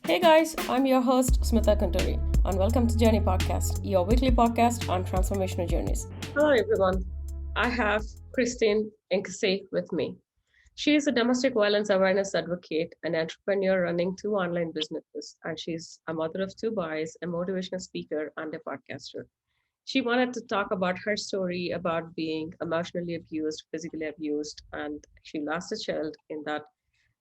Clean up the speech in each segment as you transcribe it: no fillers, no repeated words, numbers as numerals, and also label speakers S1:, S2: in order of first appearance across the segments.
S1: Hey guys, I'm your host Smitha and welcome to Journey Podcast, your weekly podcast on transformational journeys. Hello everyone. I have Christine NKeso with me. She is a domestic violence awareness advocate, an entrepreneur running two online businesses, and she's a mother of two boys, a motivational speaker, and a podcaster. She wanted to talk about her story about being emotionally abused, physically abused, and she lost a child in that.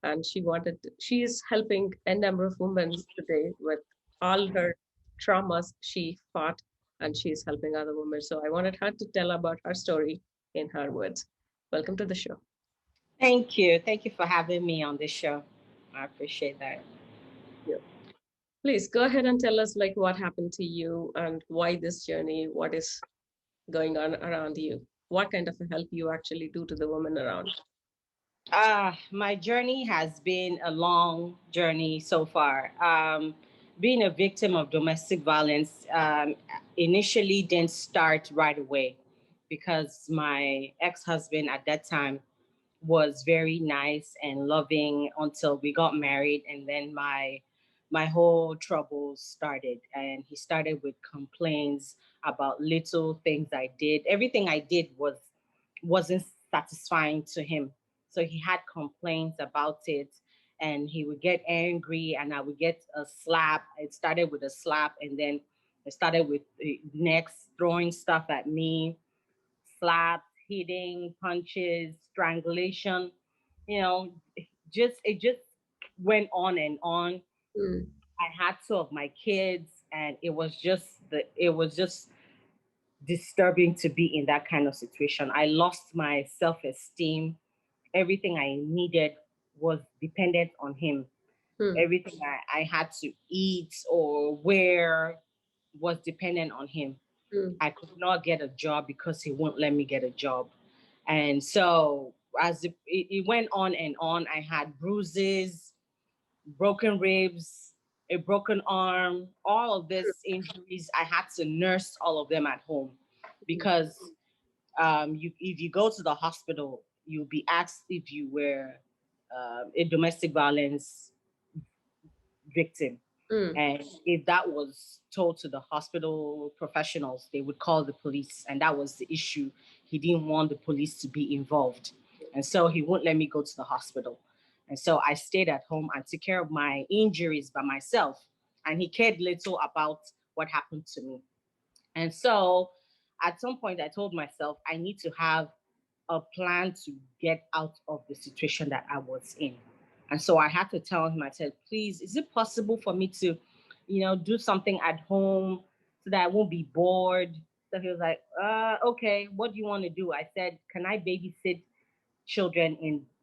S1: And she is helping a number of women today with all her traumas she fought, and she is helping other women. So I wanted her to tell about her story in her words. Welcome to the show.
S2: Thank you. Thank you for having me on this show. I appreciate that.
S1: Yeah. Please go ahead and tell us like what happened to you and why this journey, what is going on around you, what kind of help you actually do to the women around.
S2: My journey has been a long journey so far. Being a victim of domestic violence initially didn't start right away because my ex husband at that time was very nice and loving until we got married, and then my whole troubles started, and he started with complaints about little things I did. Everything I did wasn't satisfying to him, so he had complaints about it, and he would get angry and I would get a slap. It started with a slap, and then it started with next throwing stuff at me, slaps, hitting, punches, strangulation. You know, it just went on and on.
S1: Mm,
S2: I had two of my kids, and it was just disturbing to be in that kind of situation. I lost my self-esteem. Everything I needed was dependent on him.
S1: mm,
S2: Everything I had to eat or wear was dependent on him.
S1: mm,
S2: I could not get a job because he won't let me get a job. And so as it went on and on, I had bruises, broken ribs, a broken arm, all of these injuries. I had to nurse all of them at home because if you go to the hospital, you'll be asked if you were a domestic violence victim.
S1: mm,
S2: And if that was told to the hospital professionals, they would call the police. And that was the issue. He didn't want the police to be involved. And so he wouldn't let me go to the hospital. And so I stayed at home and took care of my injuries by myself. And he cared little about what happened to me. And so at some point, I told myself, I need to have a plan to get out of the situation that I was in. And so I had to tell him, I said, please, is it possible for me to, do something at home so that I won't be bored? So he was like, okay, what do you want to do? I said, can I babysit children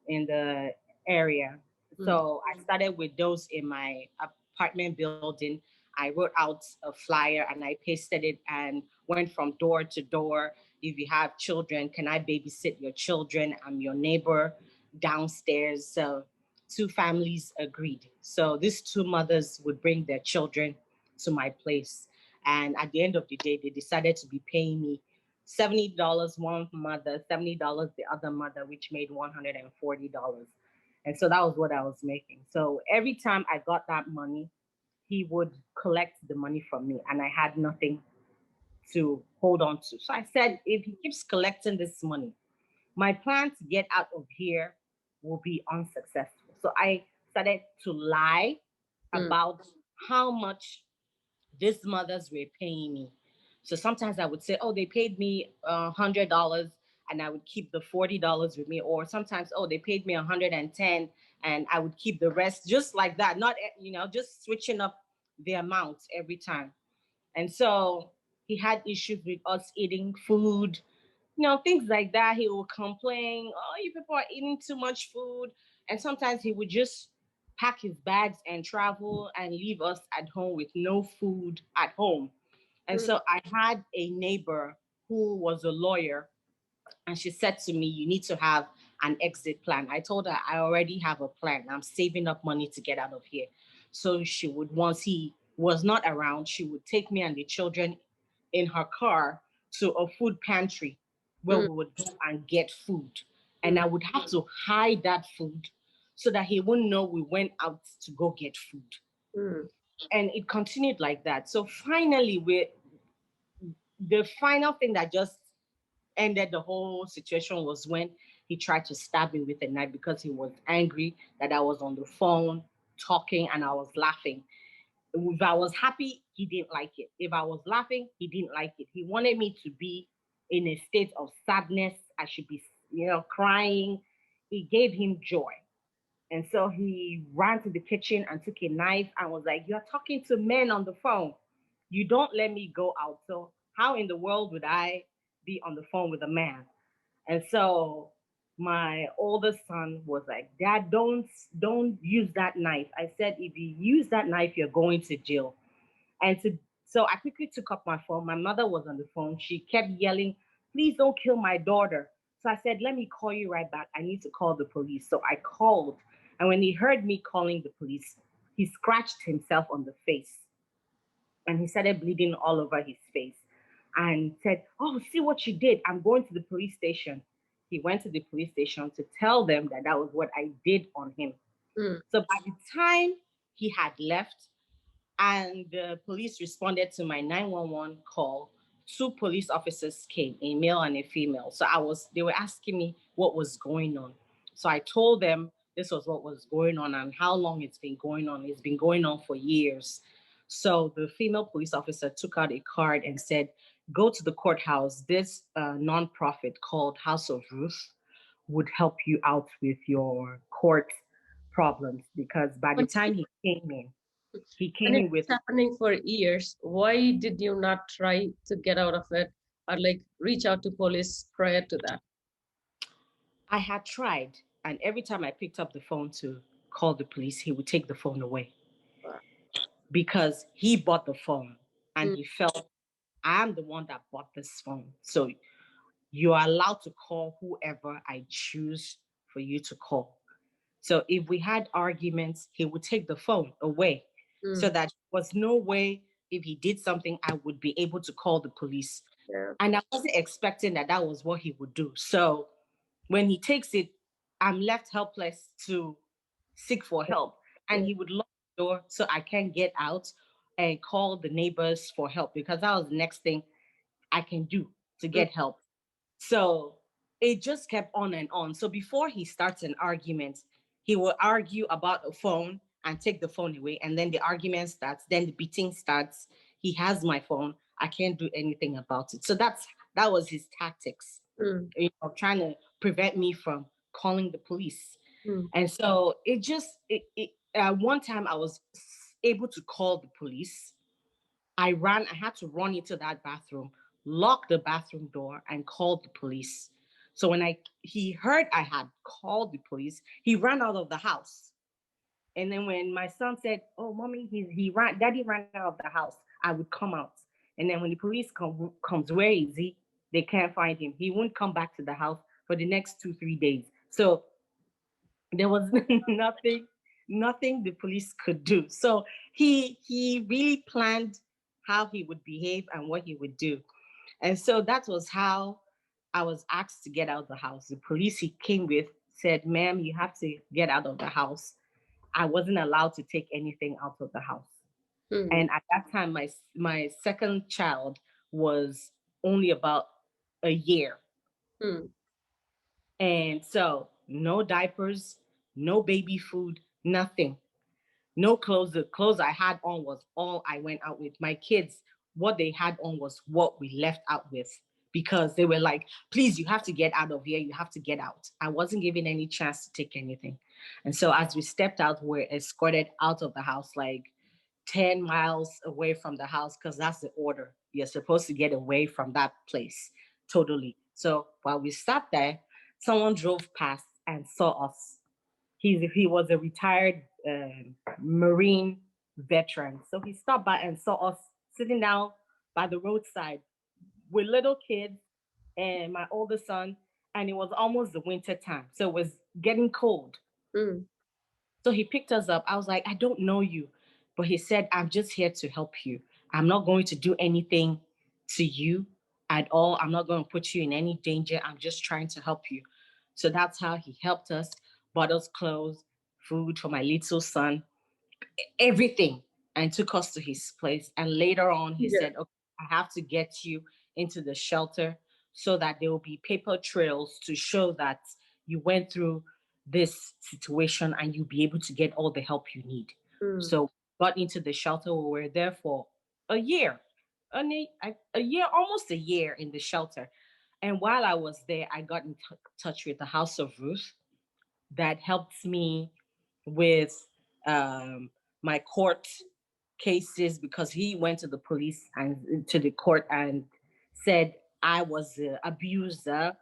S2: in the area?
S1: mm,
S2: So I started with those in my apartment building. I wrote out a flyer and I pasted it and went from door to door. If you have children, can I babysit your children? I'm your neighbor downstairs. So two families agreed. So these two mothers would bring their children to my place. And at the end of the day, they decided to be paying me $70 one mother, $70 the other mother, which made $140. And so that was what I was making. So every time I got that money, he would collect the money from me, and I had nothing to hold on to. So I said, if he keeps collecting this money, my plan to get out of here will be unsuccessful. So I started to lie
S1: mm,
S2: about how much these mothers were paying me. So sometimes I would say, oh, they paid me $100, and I would keep the $40 with me. Or sometimes, oh, they paid me 110, and I would keep the rest, just like that. Not, just switching up the amounts every time. And so he had issues with us eating food, things like that. He would complain, oh, you people are eating too much food. And sometimes he would just pack his bags and travel and leave us at home with no food at home. And
S1: mm,
S2: so I had a neighbor who was a lawyer, and she said to me, you need to have an exit plan. I told her, I already have a plan. I'm saving up money to get out of here. So she would, once he was not around, she would take me and the children in her car to a food pantry where
S1: mm,
S2: we would go and get food. And
S1: mm,
S2: I would have to hide that food so that he wouldn't know we went out to go get food.
S1: Mm.
S2: And it continued like that. So finally, the final thing that just ended the whole situation was when he tried to stab me with a knife because he was angry that I was on the phone talking and I was laughing. If I was happy, he didn't like it. If I was laughing, he didn't like it. He wanted me to be in a state of sadness. I should be, crying. It gave him joy. And so he ran to the kitchen and took a knife and was like, "You're talking to men on the phone. You don't let me go out. So how in the world would I be on the phone with a man?" And so my oldest son was like, "Dad, don't use that knife." I said, "If you use that knife, you're going to jail." So I quickly took up my phone. My mother was on the phone. She kept yelling, "Please don't kill my daughter." So I said, "Let me call you right back. I need to call the police." So I called. And when he heard me calling the police, he scratched himself on the face and he started bleeding all over his face and said, "Oh, see what you did. I'm going to the police station." He went to the police station to tell them that that was what I did on him.
S1: Mm.
S2: So by the time he had left, and the police responded to my 911 call. Two police officers came, a male and a female. So they were asking me what was going on. So I told them this was what was going on and how long it's been going on. It's been going on for years. So the female police officer took out a card and said, "Go to the courthouse. This nonprofit called House of Ruth would help you out with your court problems." Because by the
S1: When,
S2: time he
S1: when
S2: came
S1: it
S2: in
S1: was
S2: with,
S1: happening for years, why did you not try to get out of it or like reach out to police prior to that?
S2: I had tried, and every time I picked up the phone to call the police, he would take the phone away because he bought the phone and
S1: Mm.
S2: he felt, "I'm the one that bought this phone. So you are allowed to call whoever I choose for you to call." So if we had arguments, he would take the phone away so
S1: Mm.
S2: that there was no way if he did something, I would be able to call the police.
S1: Yeah.
S2: And I wasn't expecting that that was what he would do. So when he takes it, I'm left helpless to seek for help. And
S1: Yeah.
S2: he would lock the door so I can't get out and call the neighbors for help because that was the next thing I can do to
S1: Mm.
S2: get help. So it just kept on and on. So before he starts an argument, he will argue about a phone and take the phone away. And then the argument starts, then the beating starts. He has my phone. I can't do anything about it. So that was his tactics,
S1: Mm.
S2: trying to prevent me from calling the police.
S1: Mm.
S2: And so one time I was able to call the police. I had to run into that bathroom, lock the bathroom door, and call the police. So when he heard I had called the police, he ran out of the house. And then when my son said, "Oh, mommy, daddy ran out of the house," I would come out. And then when the police comes, where is he? They can't find him. He won't come back to the house for the next 2, 3 days. So there was nothing the police could do. So he really planned how he would behave and what he would do. And so that was how I was asked to get out of the house. The police he came with said, "Ma'am, you have to get out of the house." I wasn't allowed to take anything out of the house.
S1: Mm.
S2: And at that time, my second child was only about a year.
S1: Mm.
S2: And so no diapers, no baby food, nothing. No clothes. The clothes I had on was all I went out with. My kids, what they had on was what we left out with because they were like, "Please, you have to get out of here. You have to get out." I wasn't given any chance to take anything. And so as we stepped out, we were escorted out of the house like 10 miles away from the house because that's the order. You're supposed to get away from that place totally. So while we sat there, someone drove past and saw us. He was a retired Marine veteran. So he stopped by and saw us sitting down by the roadside with little kids and my older son. And it was almost the winter time. So it was getting cold.
S1: Mm.
S2: So he picked us up. I was like, "I don't know you." But he said, "I'm just here to help you. I'm not going to do anything to you at all. I'm not going to put you in any danger. I'm just trying to help you." So that's how he helped us, bought us clothes, food for my little son, everything. and took us to his place. And later on, he
S1: Yeah.
S2: said, okay, I have to get you into the shelter so that there will be paper trails to show that you went through this situation and you'll be able to get all the help you need.
S1: Mm.
S2: So got into the shelter. We were there for a year, a year, almost a year in the shelter. And while I was there, I got in touch with the House of Ruth that helped me with um, my court cases, because he went to the police and to the court and said I was an abuser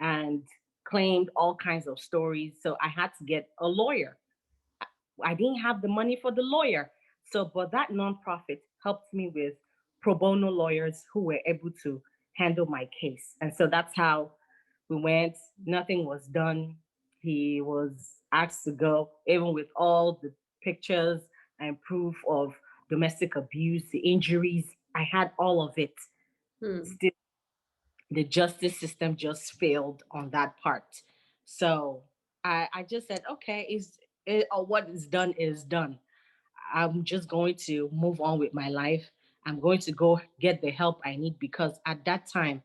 S2: and claimed all kinds of stories. So I had to get a lawyer. I didn't have the money for the lawyer. So, but that nonprofit helped me with pro bono lawyers who were able to handle my case. And so that's how we went. Nothing was done. He was asked to go, even with all the pictures and proof of domestic abuse, the injuries. I had all of it.
S1: Mm.
S2: Still, the justice system just failed on that part. So I just said, okay, what is done is done. I'm just going to move on with my life. I'm going to go get the help I need, because at that time,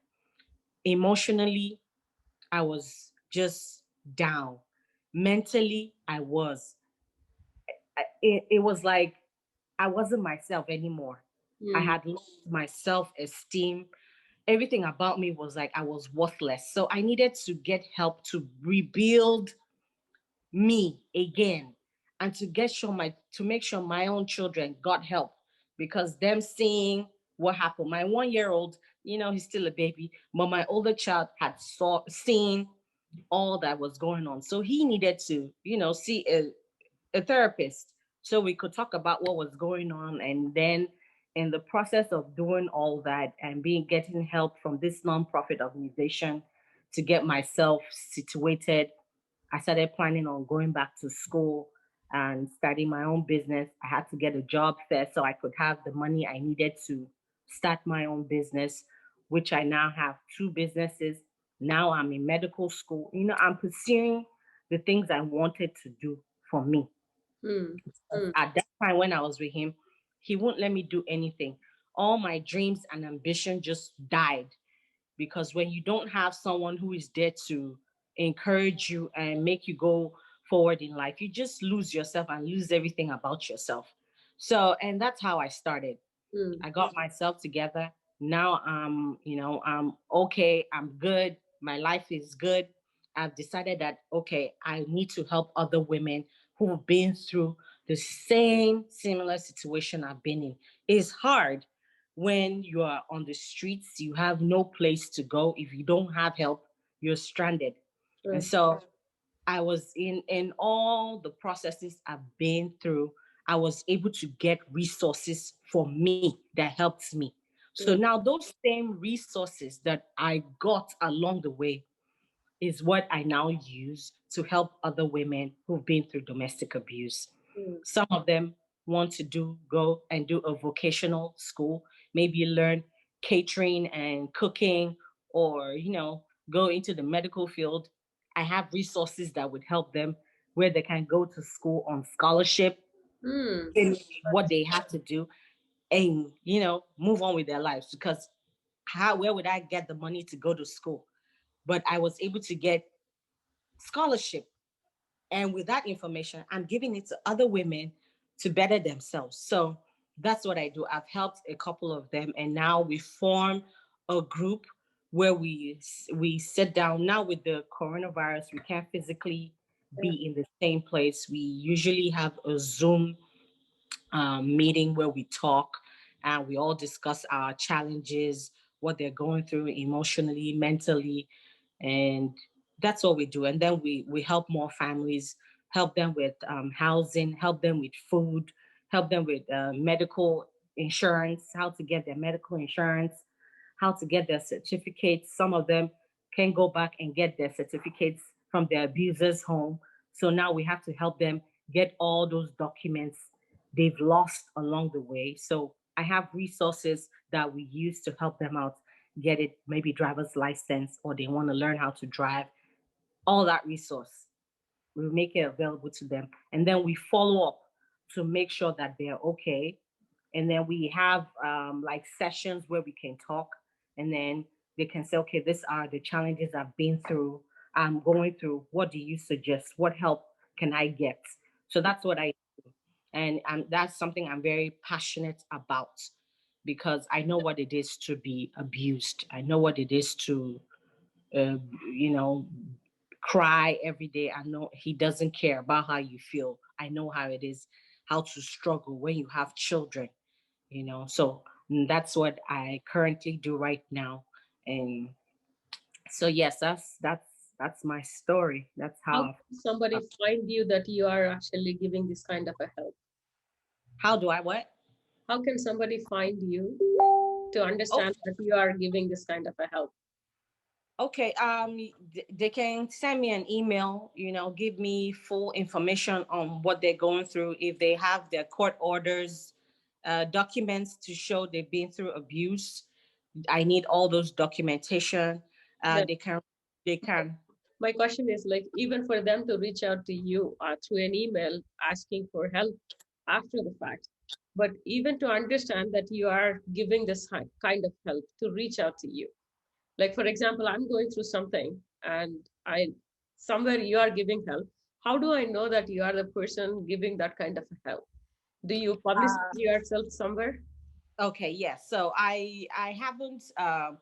S2: emotionally, I was just down. Mentally, I was. It was like I wasn't myself anymore. I
S1: Mm.
S2: had lost my self esteem. Everything about me was like I was worthless. So I needed to get help to rebuild me again, and to make sure my own children got help, because them seeing what happened. My 1 year old, he's still a baby, but my older child had seen all that was going on. So he needed to, see a therapist so we could talk about what was going on. And then in the process of doing all that and getting help from this nonprofit organization to get myself situated, I started planning on going back to school and starting my own business. I had to get a job first so I could have the money I needed to start my own business, which I now have two businesses. Now I'm in medical school. I'm pursuing the things I wanted to do for me.
S1: Mm. Mm.
S2: At that time when I was with him, he wouldn't let me do anything. All my dreams and ambition just died, because when you don't have someone who is there to encourage you and make you go forward in life, you just lose yourself and lose everything about yourself. So, and that's how I started.
S1: Mm.
S2: I got myself together. Now I'm okay. I'm good. My life is good. I've decided that, okay, I need to help other women who've been through the same similar situation I've been in. It's hard when you are on the streets, you have no place to go. If you don't have help, you're stranded. And
S1: Right.
S2: so I was in all the processes I've been through, I was able to get resources for me that helped me. So
S1: Right.
S2: now those same resources that I got along the way is what I now use to help other women who've been through domestic abuse.
S1: Mm.
S2: Some of them want to go and do a vocational school, maybe learn catering and cooking, or go into the medical field. I have resources that would help them, where they can go to school on scholarship
S1: Mm.
S2: in what they have to do, and move on with their lives. Because where would I get the money to go to school? But I was able to get scholarship, and with that information, I'm giving it to other women to better themselves. So that's what I do. I've helped a couple of them, and now we form a group where we sit down. Now with the coronavirus, we can't physically
S1: Yeah.
S2: be in the same place. We usually have a Zoom meeting where we talk and we all discuss our challenges, what they're going through emotionally, mentally, and that's what we do. And then we help more families, help them with housing, help them with food, help them with medical insurance, how to get their medical insurance, how to get their certificates. Some of them can go back and get their certificates from their abuser's home. So now we have to help them get all those documents they've lost along the way. So I have resources that we use to help them out, get it, maybe driver's license, or they want to learn how to drive. All that resource, we make it available to them. And then we follow up to make sure that they're okay. And then we have like sessions where we can talk, and then they can say, okay, these are the challenges I've been through, I'm going through. What do you suggest? What help can I get? So that's what I do. And that's something I'm very passionate about, because I know what it is to be abused. I know what it is to, uh, you know, cry every day. I know he doesn't care about how you feel. I know how it is, how to struggle when you have children, So that's what I currently do right now. And so yes, that's my story. That's
S1: How
S2: how
S1: can somebody find you that you are actually giving this kind of a help?
S2: how do I what?
S1: How can somebody find you to
S2: Oh,
S1: understand that you are giving this kind of a help?
S2: okay. They can send me an email, give me full information on what they're going through. If they have their court orders, documents to show they've been through abuse, I need all those documentation.
S1: Then
S2: They can, they can.
S1: my question is like, even for them to reach out to you through an email asking for help after the fact, but even to understand that you are giving this kind of help to reach out to you. Like, for example, I'm going through something and somewhere you are giving help. How do I know that you are the person giving that kind of help? Do you publicize yourself somewhere?
S2: Okay, yes. So I haven't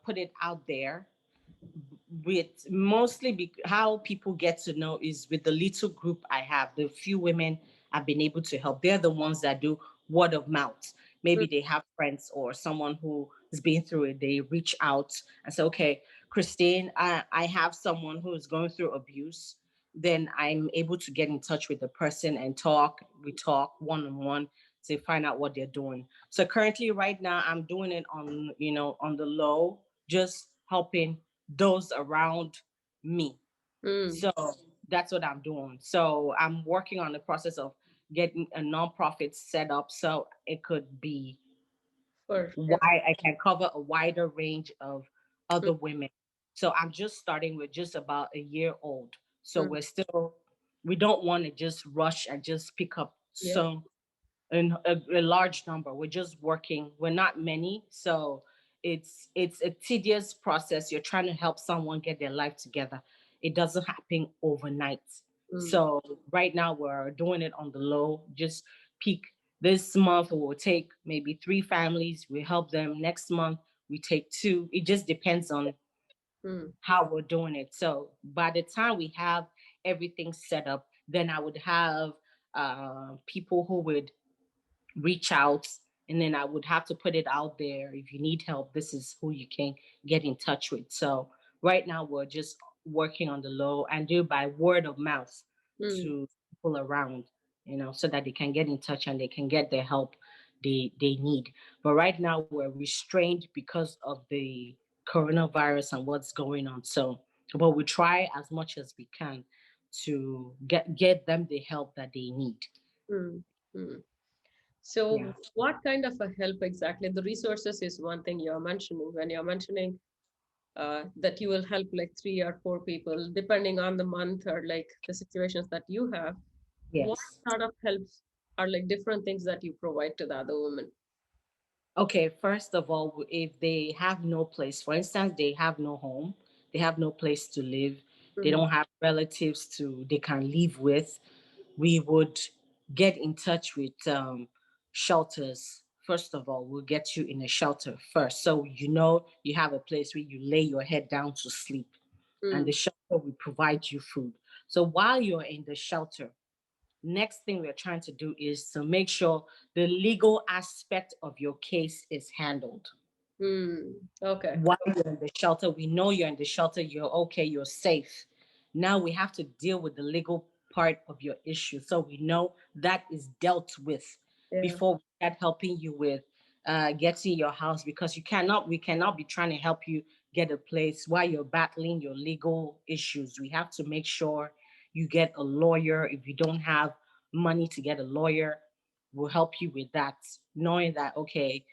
S2: put it out there. With mostly how people get to know is with the little group I have, the few women I've been able to help. They're the ones that do word of mouth.
S1: Mm,
S2: Maybe they have friends or someone who has been through it. They reach out and say, okay, Christine, I have someone who is going through abuse. Then I'm able to get in touch with the person and talk. We talk one on one to find out what they're doing. So currently, right now, I'm doing it on the low, just helping those around me.
S1: mm,
S2: So that's what I'm doing. So I'm working on the process of getting a nonprofit set up so it could be
S1: for
S2: why
S1: help.
S2: I can cover a wider range of
S1: Mm,
S2: other women. So I'm just starting with just about a year old. So
S1: mm,
S2: we don't want to just rush and just pick up
S1: yeah.
S2: some a large number. We're just working. We're not many, so it's a tedious process. You're trying to help someone get their life together. It doesn't happen overnight.
S1: Mm,
S2: So right now we're doing it on the low. Just peak this month. We'll take maybe 3 families. We help them. Next month we take two. It just depends on
S1: mm,
S2: how we're doing it. So by the time we have everything set up, then I would have people who would reach out, and then I would have to put it out there. If you need help, this is who you can get in touch with. So right now we're just working on the low and do by word of mouth
S1: mm,
S2: to people around, so that they can get in touch and they can get the help they need. But right now we're restrained because of the coronavirus and what's going on. So but we try as much as we can to get them the help that they need.
S1: mm, mm.
S2: Yeah.
S1: So, what kind of a help exactly? The resources is one thing you're mentioning. When you're mentioning that you will help like 3 or 4 people, depending on the month or like the situations that you have, what
S2: Yes.
S1: sort of helps are like different things that you provide to the other woman?
S2: Okay, first of all, if they have no place, for instance, they have no home, they have no place to live, they
S1: Mm-hmm.
S2: don't have relatives they can live with, we would get in touch with shelters. First of all, we'll get you in a shelter first, so you have a place where you lay your head down to sleep, and
S1: Mm,
S2: the shelter will provide you food. So while you're in the shelter, next thing we're trying to do is to make sure the legal aspect of your case is handled.
S1: okay.
S2: While you're in the shelter, we know you're in the shelter, you're okay, you're safe. Now we have to deal with the legal part of your issue. So we know that is dealt with
S1: Yeah.
S2: before we start helping you with getting your house, because we cannot be trying to help you get a place while you're battling your legal issues. We have to make sure you get a lawyer. If you don't have money to get a lawyer, we'll help you with that, knowing that, okay,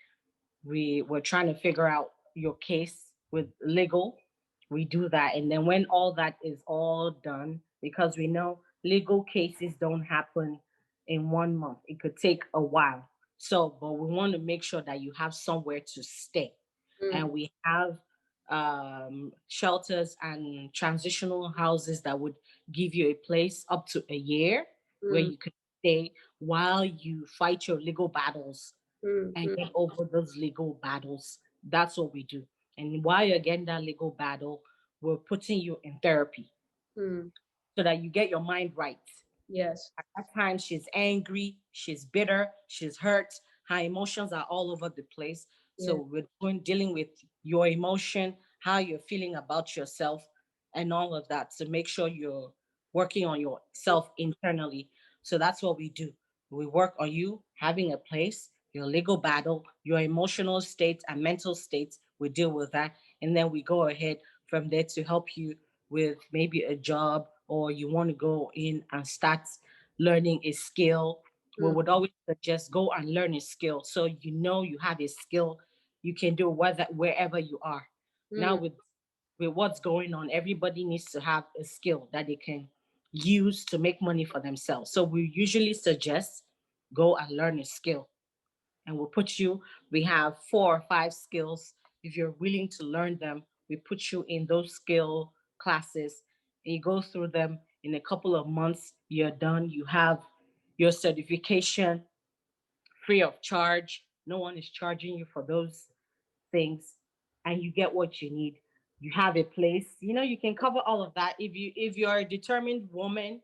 S2: we were trying to figure out your case with legal. We do that, and then when all that is all done, because we know legal cases don't happen in 1 month. It could take a while. So, but we want to make sure that you have somewhere to stay. And
S1: Mm,
S2: we have shelters and transitional houses that would give you a place up to a year where
S1: mm,
S2: you could stay while you fight your legal battles
S1: mm,
S2: and
S1: mm,
S2: get over those legal battles. That's what we do. And while you're getting that legal battle, we're putting you in therapy
S1: mm.
S2: so that you get your mind right.
S1: Yes.
S2: At that time, she's angry, she's bitter, she's hurt. Her emotions are all over the place. So
S1: Yeah.
S2: we're dealing with your emotion, how you're feeling about yourself, and all of that to make sure you're working on yourself internally. So that's what we do. We work on you having a place, your legal battle, your emotional state and mental state. We deal with that. And then we go ahead from there to help you with maybe a job, or you want to go in and start learning a skill. We
S1: Mm,
S2: would always suggest go and learn a skill so you know you have a skill you can do wherever you are. Now
S1: mm,
S2: with what's going on, everybody needs to have a skill that they can use to make money for themselves. So we usually suggest go and learn a skill, and we'll put you, we have 4 or 5 skills. If you're willing to learn them, we put you in those skill classes and you go through them. In a couple of months you're done, you have your certification free of charge. No one is charging you for those things, and you get what you need. You have a place, you can cover all of that. If you're a determined woman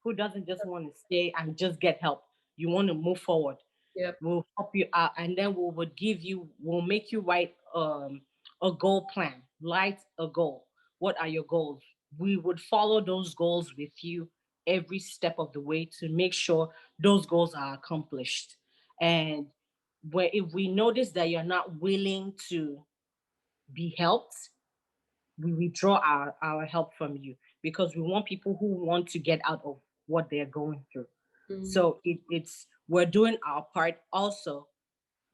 S2: who doesn't just want to stay and just get help, you want to move forward,
S1: yep.
S2: we'll help you out, and then we'll make you write a goal plan. Write a goal. What are your goals? We would follow those goals with you every step of the way to make sure those goals are accomplished. And where if we notice that you're not willing to be helped, we withdraw our help from you, because we want people who want to get out of what they're going through.
S1: Mm,
S2: So it's we're doing our part. Also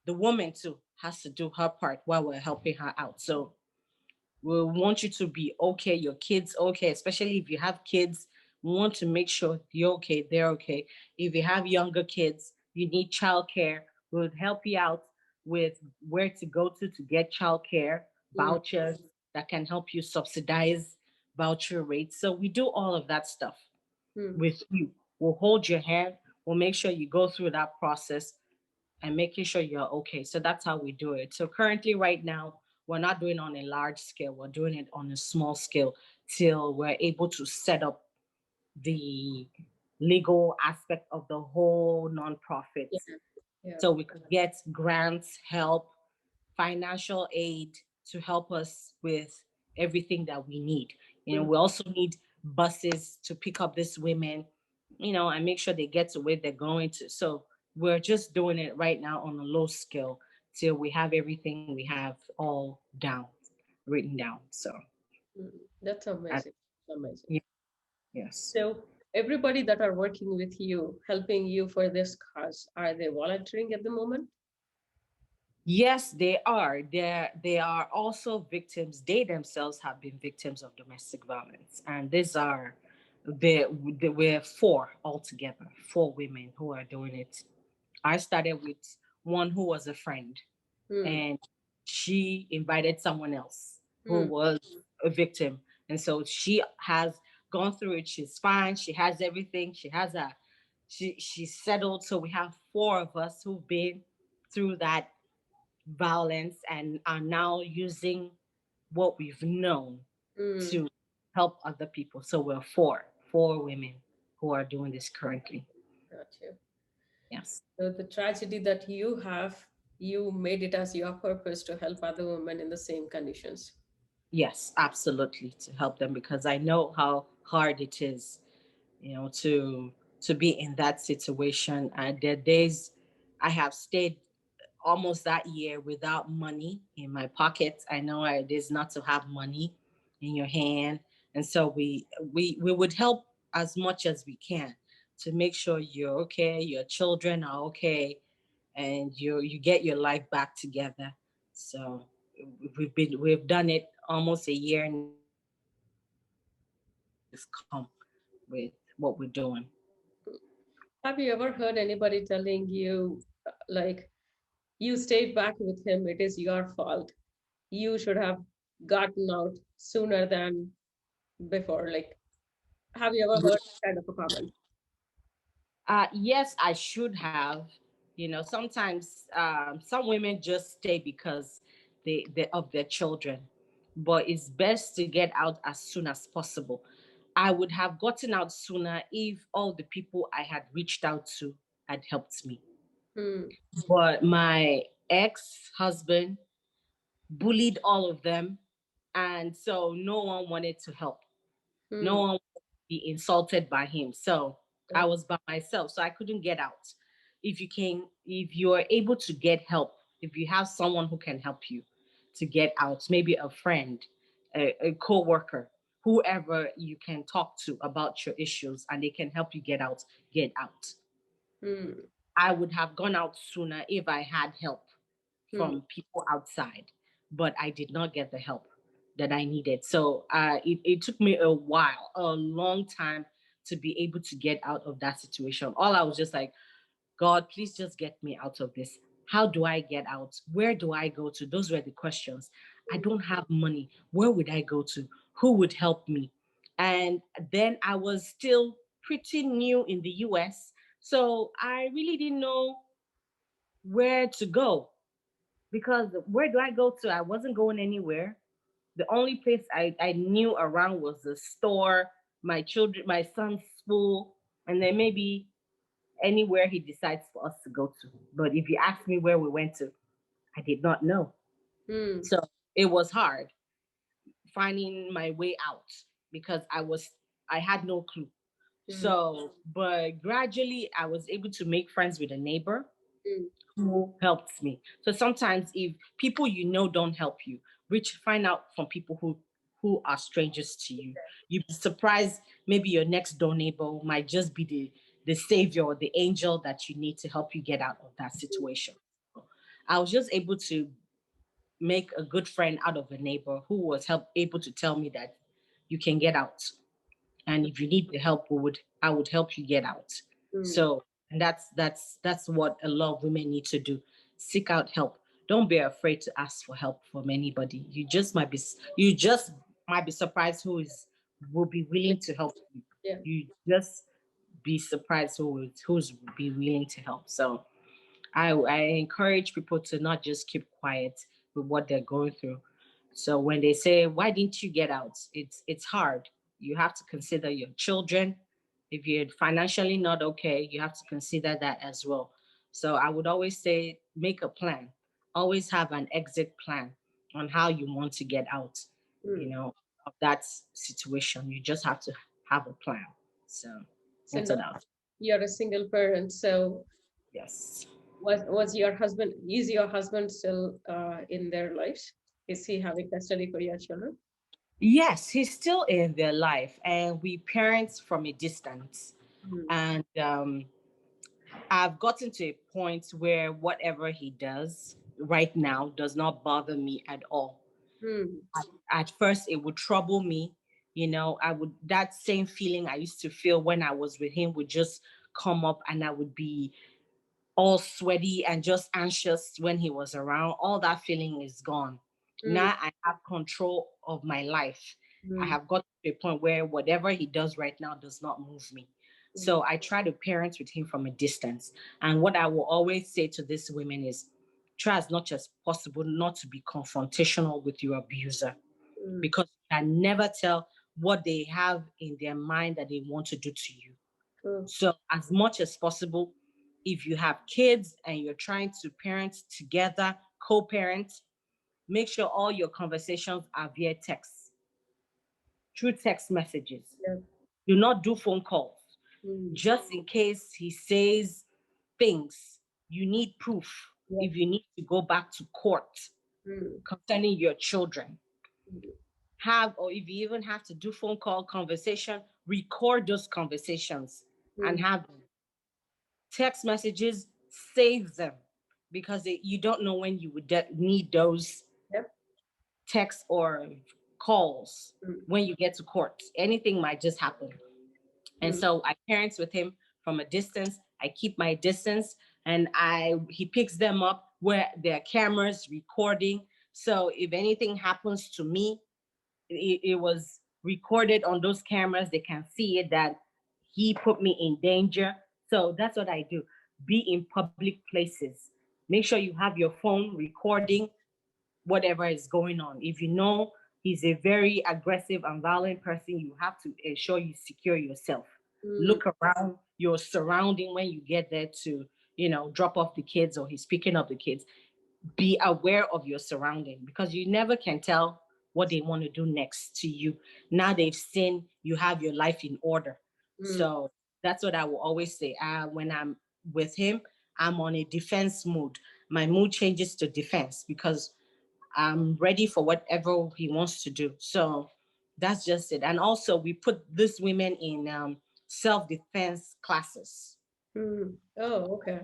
S2: the woman too has to do her part while we're helping her out. So we want you to be okay, your kids okay, especially if you have kids. We want to make sure you're okay, they're okay. If you have younger kids, you need childcare, we'll help you out with where to go to get childcare
S1: mm,
S2: vouchers that can help you subsidize voucher rates. So we do all of that stuff
S1: mm.
S2: with you. We'll hold your hand, we'll make sure you go through that process and making sure you're okay. So that's how we do it. So currently, right now, we're not doing on a large scale. We're doing it on a small scale till we're able to set up the legal aspect of the whole nonprofit,
S1: Yeah. Yeah.
S2: so we could get grants, help, financial aid to help us with everything that we need.
S1: Mm,
S2: We also need buses to pick up these women, and make sure they get to where they're going to. So we're just doing it right now on a low scale till we have everything we have all down, written down. So
S1: mm. That's
S2: that,
S1: amazing. Amazing.
S2: yeah, yes.
S1: So everybody that are working with you, helping you for this cause, are they volunteering at the moment?
S2: Yes, they are. They are also victims. They themselves have been victims of domestic violence, and these are we're 4 altogether, 4 women who are doing it. I started with one who was a friend,
S1: Hmm.
S2: and she invited someone else who
S1: Hmm.
S2: was a victim, and so she has gone through it. She's fine. She has everything. She's settled. So we have 4 of us who've been through that violence and are now using what we've known
S1: Hmm.
S2: to help other people. So we're 4 women who are doing this currently.
S1: Got you.
S2: Yes.
S1: So the tragedy that you have, you made it as your purpose to help other women in the same conditions.
S2: Yes, absolutely, to help them, because I know how hard it is, to be in that situation. And there are days I have stayed almost that year without money in my pocket. I know how it is not to have money in your hand, and so we would help as much as we can to make sure you're okay, your children are okay, and you get your life back together. So we've done it almost a year now, and we're seeing the results come with what we're doing.
S1: Have you ever heard anybody telling you, like, you stayed back with him, it is your fault. You should have gotten out sooner than before. Like, have you ever heard that kind of a comment?
S2: Yes, I should have. You know, sometimes some women just stay because they of their children, but it's best to get out as soon as possible. I would have gotten out sooner if all the people I had reached out to had helped me.
S1: Hmm.
S2: But my ex-husband bullied all of them, and so no one wanted to help. No
S1: Hmm.
S2: one would be insulted by him. So
S1: Yeah.
S2: I was by myself, so I couldn't get out. If you are able to get help, if you have someone who can help you to get out, maybe a friend, a co-worker, whoever you can talk to about your issues and they can help you get out.
S1: Hmm.
S2: I would have gone out sooner if I had help
S1: Hmm.
S2: from people outside, but I did not get the help that I needed. So it took me a while, a long time to be able to get out of that situation. All I was just like, God, please just get me out of this. How do I get out? Where do I go to? Those were the questions. I don't have money. Where would I go to? Who would help me? And then I was still pretty new in the US. So I really didn't know where to go because where do I go to? I wasn't going anywhere. The only place I knew around was the store, my son's school, and then maybe anywhere he decides for us to go to. But if you ask me where we went to, I did not know.
S1: Hmm.
S2: So it was hard finding my way out because I had no clue.
S1: Hmm.
S2: So, but gradually I was able to make friends with a neighbor
S1: Hmm.
S2: who helped me. So sometimes if people you know don't help you, reach find out from people who are strangers to you. You'd be surprised maybe your next door neighbor might just be the savior or the angel that you need to help you get out of that situation. I was just able to make a good friend out of a neighbor who was able to tell me that you can get out, and if you need the help I would help you get out.
S1: Hmm.
S2: So, and that's what a lot of women need to do: seek out help. Don't be afraid to ask for help from anybody. You just might be surprised will be willing to help you.
S1: Yeah.
S2: You just be surprised who's be willing to help. So I encourage people to not just keep quiet with what they're going through. So when they say, "Why didn't you get out?" It's hard. You have to consider your children. If you're financially not okay, you have to consider that as well. So I would always say, make a plan. Always have an exit plan on how you want to get out.
S1: Hmm.
S2: You know, of that situation. You just have to have a plan. So
S1: So
S2: that's
S1: now
S2: what I was.
S1: you're a single parent. So
S2: Yes.
S1: was your husband, is your husband still in their lives? Is he having custody for your children?
S2: Yes, he's still in their life, and we parent from a distance.
S1: Hmm.
S2: And I've gotten to a point where whatever he does right now does not bother me at all.
S1: Hmm.
S2: At first, it would trouble me. You know, that same feeling I used to feel when I was with him would just come up, and I would be all sweaty and just anxious when he was around. All that feeling is gone.
S1: Hmm.
S2: Now I have control of my life. I
S1: Hmm.
S2: have got to a point where whatever he does right now does not move me.
S1: Hmm.
S2: So I try to parent with him from a distance. And what I will always say to these women is try as much as possible not to be confrontational with your abuser
S1: Hmm.
S2: because you can never tell what they have in their mind that they want to do to you.
S1: True.
S2: So, as much as possible, if you have kids and you're trying to parent together, co parent, make sure all your conversations are via text, through text messages.
S1: Yeah.
S2: Do not do phone calls.
S1: Hmm.
S2: Just in case he says things, you need proof
S1: Yeah.
S2: if you need to go back to court
S1: Hmm.
S2: concerning your children.
S1: Hmm.
S2: Or if you even have to do phone call conversation, record those conversations and
S1: Hmm.
S2: have them. Text messages, save them because you don't know when you would need those
S1: Yep.
S2: texts or calls
S1: Hmm.
S2: when you get to court. Anything might just happen. And
S1: Hmm.
S2: so I parents with him from a distance, I keep my distance, and he picks them up where there are cameras recording. So if anything happens to me, it was recorded on those cameras. They can see it that he put me in danger. So that's what I do. Be in public places. Make sure you have your phone recording whatever is going on. If you know he's a very aggressive and violent person, you have to ensure you secure yourself. Look around your surrounding when you get there to, drop off the kids or he's picking up the kids. Be aware of your surrounding because you never can tell what they want to do next to you. Now they've seen you have your life in order. So that's what I will always say. When I'm with him, I'm on a defense mood. My mood changes to defense because I'm ready for whatever he wants to do. So that's just it. And also, we put these women in self-defense classes.
S1: Oh, okay.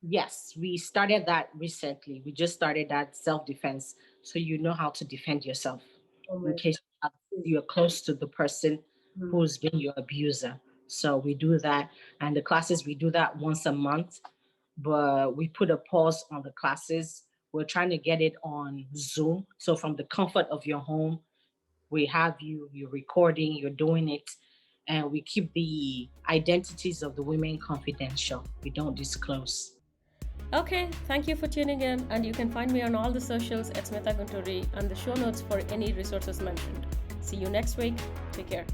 S2: Yes, we started that recently. We just started that self-defense, so you know how to defend yourself in case you're close to the person who's been your abuser. So we do that, and the classes we do that once a month. But we put a pause on the classes. We're trying to get it on Zoom. So from the comfort of your home, we have you're recording, you're doing it, and we keep the identities of the women confidential. We don't disclose.
S1: Okay, thank you for tuning in, and you can find me on all the socials at Smitha Gunturi and the show notes for any resources mentioned. See you next week. Take care.